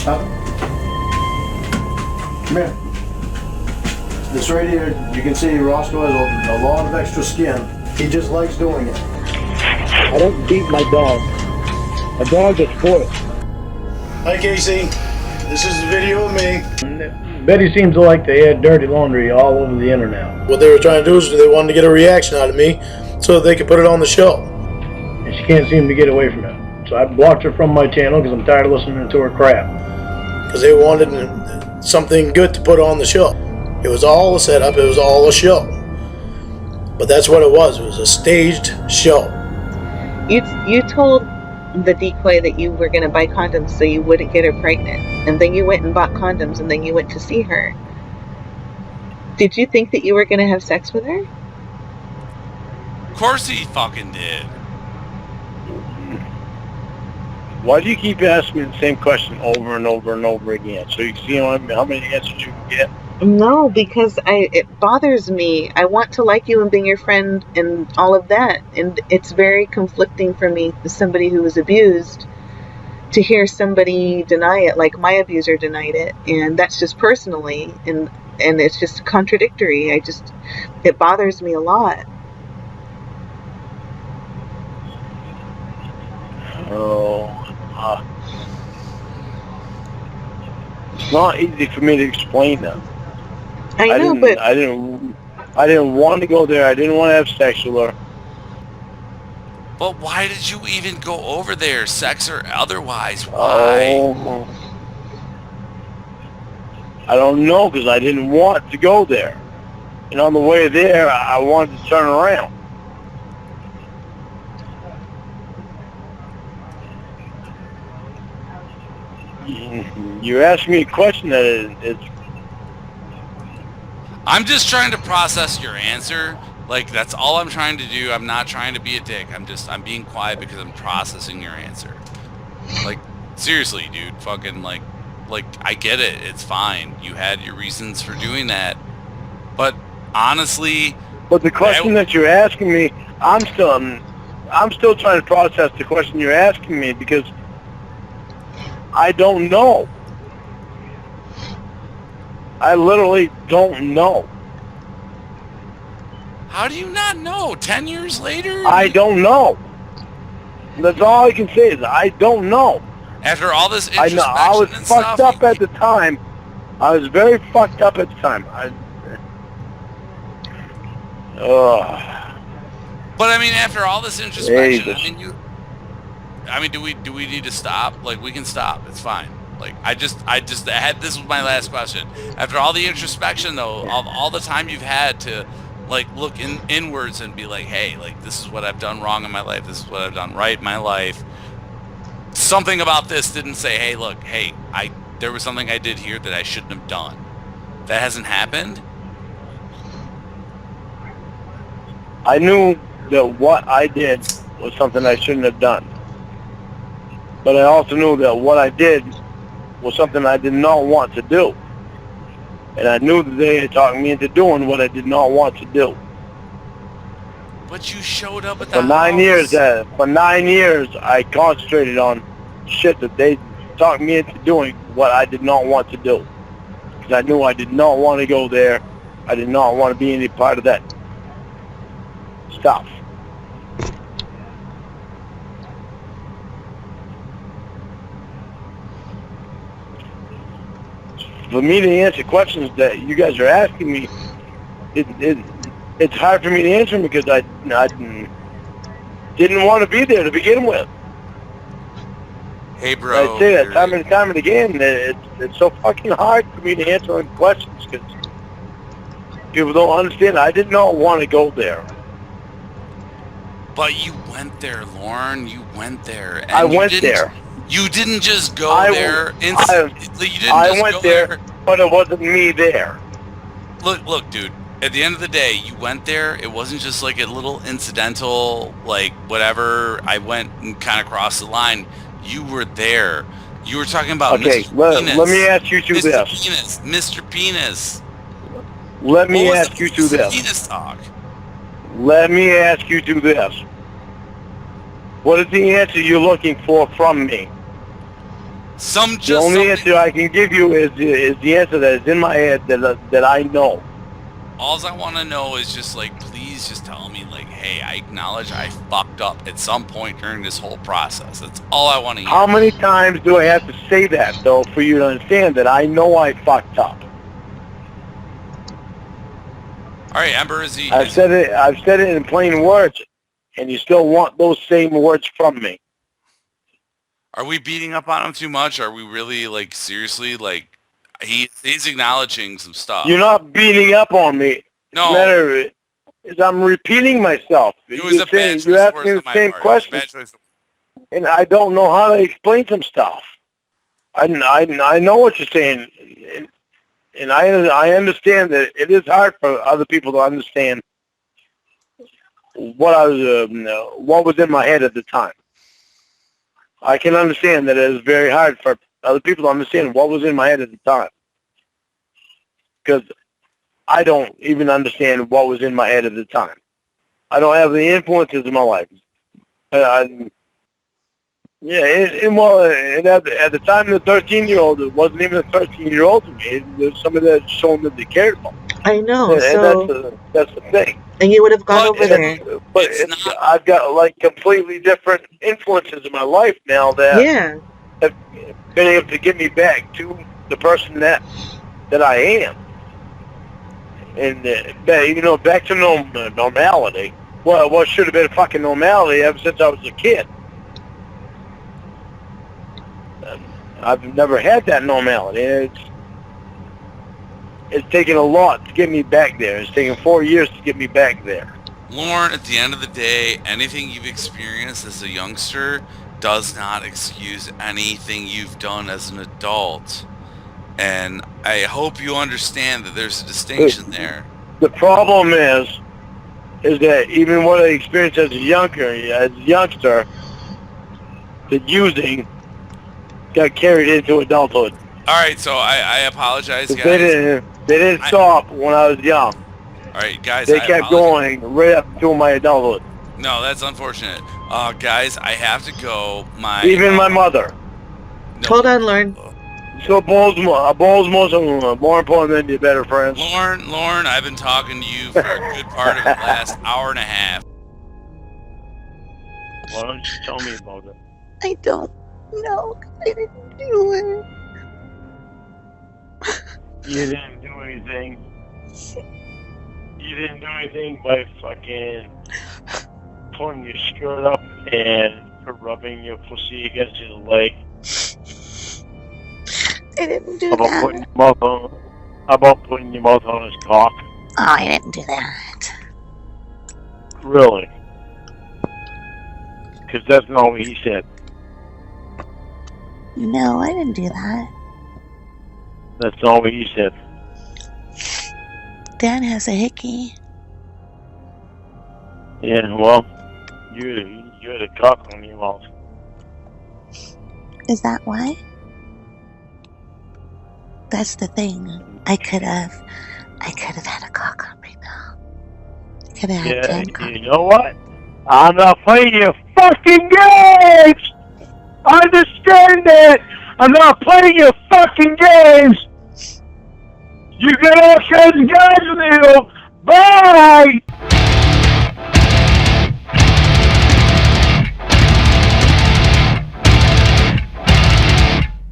Come here. This right here, you can see Roscoe has a lot of extra skin. He just likes doing it. I don't beat my dog. A dog is spoiled. Hi Casey, this is a video of me. Betty seems to like to air dirty laundry all over the internet. What they were trying to do is they wanted to get a reaction out of me so that they could put it on the show. And she can't seem to get away from it. So I blocked her from my channel because I'm tired of listening to her crap. Because they wanted something good to put on the show. It was all a setup, it was all a show. But that's what it was a staged show. You told the decoy that you were going to buy condoms so you wouldn't get her pregnant. And then you went and bought condoms and then you went to see her. Did you think that you were going to have sex with her? Of course he fucking did. Why do you keep asking me the same question over and over and over again? So you see how many answers you can get? No, because it bothers me. I want to like you and be your friend and all of that. And it's very conflicting for me, as somebody who was abused, to hear somebody deny it, like my abuser denied it. And that's just personally, and it's just contradictory. It bothers me a lot. It's not easy for me to explain that. I know, but I didn't want to go there. I didn't want to have sex with her. But why did you even go over there, sex or otherwise? Why? I don't know, because I didn't want to go there. And on the way there, I wanted to turn around. You're asking me a question that is... I'm just trying to process your answer. Like, that's all I'm trying to do. I'm not trying to be a dick. I'm being quiet because I'm processing your answer. Like, seriously, dude. Fucking, like, I get it. It's fine. You had your reasons for doing that. But, honestly... But the question that you're asking me, I'm still trying to process the question you're asking me because I don't know. I literally don't know. How do you not know? 10 years later? I don't know. That's all I can say is I don't know. After all this introspection I was and fucked stuff, up at the time. I was very fucked up at the time. But I mean, after all this introspection, Jesus. do we need to stop? Like, we can stop. It's fine. Like, I had, this was my last question. After all the introspection, though, all the time you've had to, like, look inwards and be like, hey, like, this is what I've done wrong in my life. This is what I've done right in my life. Something about this didn't say, hey, look, hey, there was something I did here that I shouldn't have done. That hasn't happened. I knew that what I did was something I shouldn't have done. But I also knew that what I did was something I did not want to do. And I knew that they had talked me into doing what I did not want to do. But you showed up at the For 9 house. years, for 9 years, I concentrated on shit that they talked me into doing what I did not want to do. Because I knew I did not want to go there. I did not want to be any part of that stuff. For me to answer questions that you guys are asking me, it's hard for me to answer them because I didn't want to be there to begin with. Hey, bro. I say that time and time and again. It's so fucking hard for me to answer them questions because people don't understand. I did not want to go there. But you went there, Lorne. You went there. And I went there. You didn't just go there instantly. You didn't I just went go there, but it wasn't me there. Look, dude. At the end of the day, you went there. It wasn't just like a little incidental, like, whatever. I went and kind of crossed the line. You were there. You were talking about Okay, Mr. Penis. let me ask you to Mr. this. Penis. Mr. Penis. Let me What was ask the you to this. Penis talk. Let me ask you to this. What is the answer you're looking for from me? Some The just only something. answer I can give you is the answer that is in my head that I know. All I want to know is just like, please just tell me like, hey, I acknowledge I fucked up at some point during this whole process. That's all I want to hear. How many times do I have to say that, though, for you to understand that I know I fucked up? All right, Ember, is he? I've said it in plain words, and you still want those same words from me. Are we beating up on him too much? Are we really like seriously like he's acknowledging some stuff? You're not beating up on me. No. The matter is I'm repeating myself. It was a bad choice you of asked words me on the my same part. question, Bad choice of- and I don't know how to explain some stuff. I know what you're saying, and I understand that it is hard for other people to understand what was in my head at the time. I can understand that it is very hard for other people to understand what was in my head at the time, because I don't even understand what was in my head at the time. I don't have the influences in my life. At the time, the 13-year-old, it wasn't even a 13-year-old to me. It was somebody that shown that they cared about. I know. And So, that's the thing. and you would have gone But over there. But I've got like completely different influences in my life now that Yeah. have been able to get me back to the person that I am, and back to normality. Well, what should have been fucking normality ever since I was a kid. I've never had that normality. It's taken a lot to get me back there. It's taken 4 years to get me back there. Lorne, at the end of the day, anything you've experienced as a youngster does not excuse anything you've done as an adult. And I hope you understand that there's a distinction there. The problem is that even what I experienced as a youngster, the using got carried into adulthood. All right, so I apologize, guys. They didn't stop when I was young. All right, guys. They kept going right up to my adulthood. No, that's unfortunate. Guys, I have to go. Even my mother. No. Hold on, Lorne. So a ball's more important than your better friends. Lorne, I've been talking to you for a good part of the last hour and a half. Why don't you tell me about it? I don't know. I didn't do it. You didn't do anything. You didn't do anything by fucking pulling your skirt up and rubbing your pussy against your leg. I didn't do How about putting your mouth on his cock? Oh, I didn't do that. Really? Because that's not what he said. No, I didn't do that. That's not what he said. Dad has a hickey. Yeah, well, you had a cock on your mouth. Is that why? That's the thing. I could have had a cock on right now. I could have had 10 cocks. You know what? I'm not playing your fucking games! Understand that! I'm not playing your fucking games! You got all kinds of guys with you! Bye!